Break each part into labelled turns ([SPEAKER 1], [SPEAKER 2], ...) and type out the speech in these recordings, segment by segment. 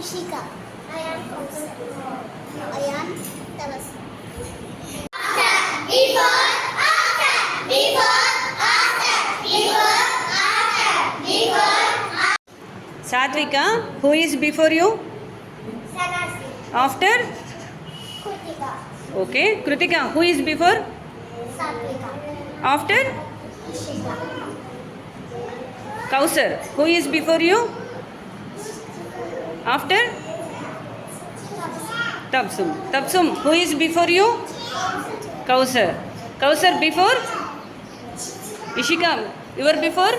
[SPEAKER 1] Ishika. Ayan Kausa. Ayan Tawas. Before, after, before, after, before, after, before.
[SPEAKER 2] Satvika, who is before you?
[SPEAKER 1] Sanasi.
[SPEAKER 2] After?
[SPEAKER 1] Kritika.
[SPEAKER 2] Okay. Kritika, who is before?
[SPEAKER 1] Satvika.
[SPEAKER 2] After?
[SPEAKER 1] Ishika.
[SPEAKER 2] Kausar, who is before you? After? Tabsum. Tabsum, who is before you? Kausar. Kausar before? Ishika, you were before?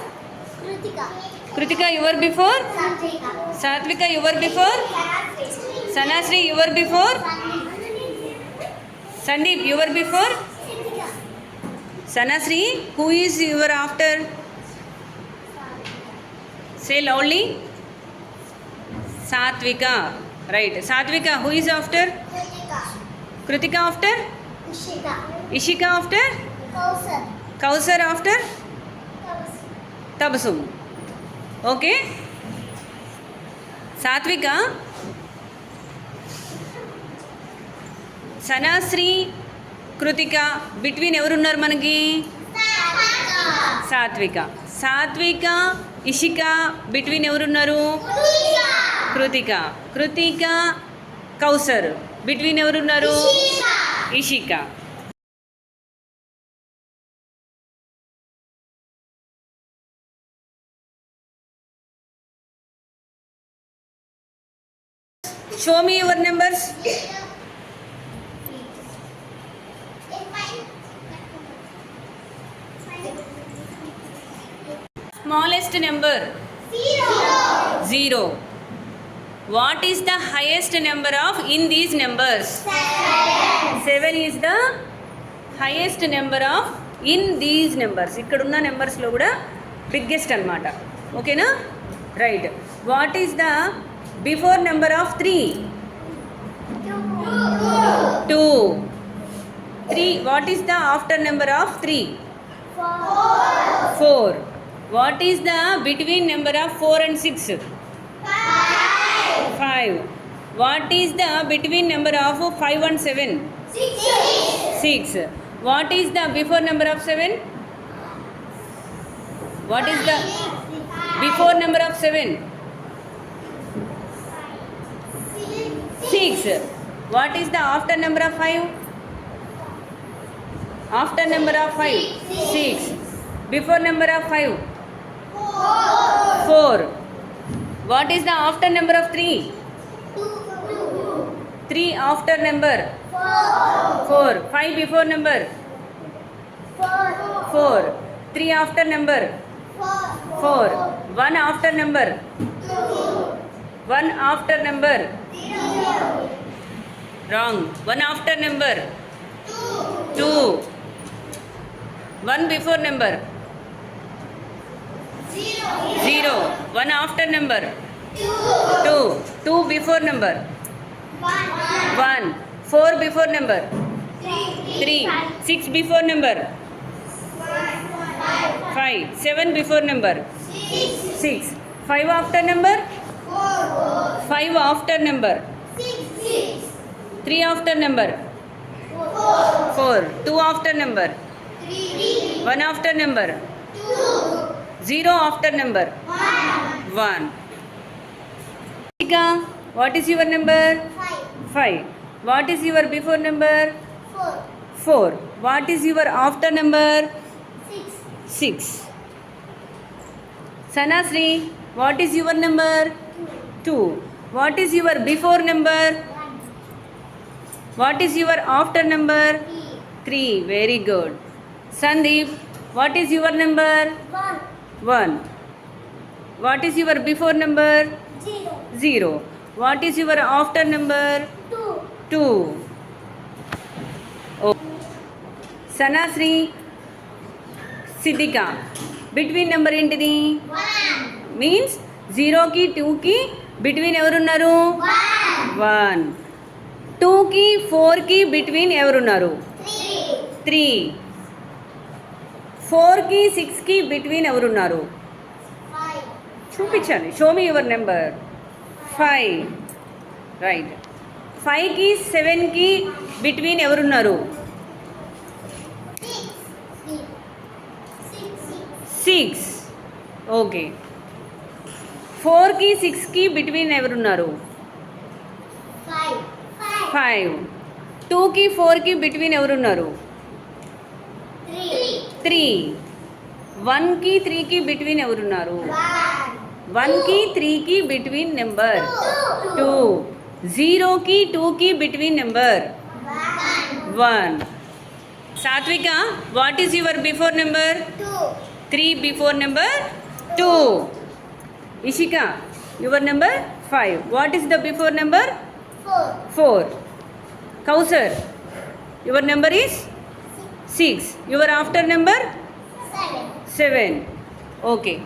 [SPEAKER 1] Kritika.
[SPEAKER 2] Kritika, you were before?
[SPEAKER 1] Satvika.
[SPEAKER 2] Satvika, you were before?
[SPEAKER 1] Sanasi.
[SPEAKER 2] Sanasri, you were before? Sandeep, you were before?
[SPEAKER 1] Kritika.
[SPEAKER 2] Sanasri, who is your after? Say loudly. Satvika. Right. Satvika, who is after?
[SPEAKER 1] Kritika.
[SPEAKER 2] Kritika after?
[SPEAKER 1] Ishika.
[SPEAKER 2] Ishika after?
[SPEAKER 1] Kausa.
[SPEAKER 2] Kausar after?
[SPEAKER 1] Tawas.
[SPEAKER 2] Tabasum. Okay. Satvika. Sanasri, Kritika, between ఎవరున్నారు మనకి? సాత్విక. సాత్విక, Ishika, between ఎవరున్నారు? Krittika. Krittika, Kausar, between ఎవరున్నారు? Ishika. Show me your numbers. Smallest number? 0. What is the highest number of in these numbers? 7 is the highest number of in these numbers. ఇక్కడ ఉన్న నెంబర్స్లో కూడా biggest అనమాట. ఓకేనా? Right. What is the before number of 3? 2. 3. What is the after number of 3? 4. What is the between number of 4 and 6? 5. What is the between number of 5 and 7? 6. What is the before number of 7? What is the before number of 7? 6. What is the after number of 5? After number of 5? 6. Before number of 5? 4. What is the after number of 3? 3 after number? 4. 5 before number? 4. 3 after number? 4. 1 after number? 1 after number? Wrong. 1 after number? 2. 1 before number? 0. 1 after number? 2. 2 before number? 1. 4 before number? 3. 6 before number? 5. 7 before number? 6. 5 after number? 5 after number? 3 after number? 4. 2 after number? 1 after number? 0 after number? 1. What is your number? 5. What is your before number? 4. What is your after number? 6. Sanasri, what is your number? 2. What is your before number? What is your after number? 3. Very good. Sandeep, what is your number? 1. What is your before number? 0. What is your after number? 2. Oh. Sanasri, Siddhika, between number ఏంటిది?
[SPEAKER 1] 1.
[SPEAKER 2] Means 0 కి 2 కి between ఎవరున్నారు? 1. 2 కి 4 కి between ఎవరున్నారు? 3. 4 కి 6 కి between ఎవరున్నారు? చూపించాలి. Show me your number. 5. Right. 5కి 7కి బిట్వీన్ ఎవరున్నారు? 6. ఓకే. 4కి 6కి బిట్వీన్ ఎవరున్నారు? 5. 2కి 4కి బిట్వీన్ ఎవరున్నారు? 3. 1కి 3కి బిట్వీన్ ఎవరున్నారు? 1కి 3కి బిట్వీన్ నెంబర్ 2. 0కి 2కి బిట్వీన్ నెంబర్ 1. సాత్విక, what is your before number? 3 before number 2. Ishika, your number 5. What is the before number? 4. Kausar, your number is 6. Your after number? 7. Okay.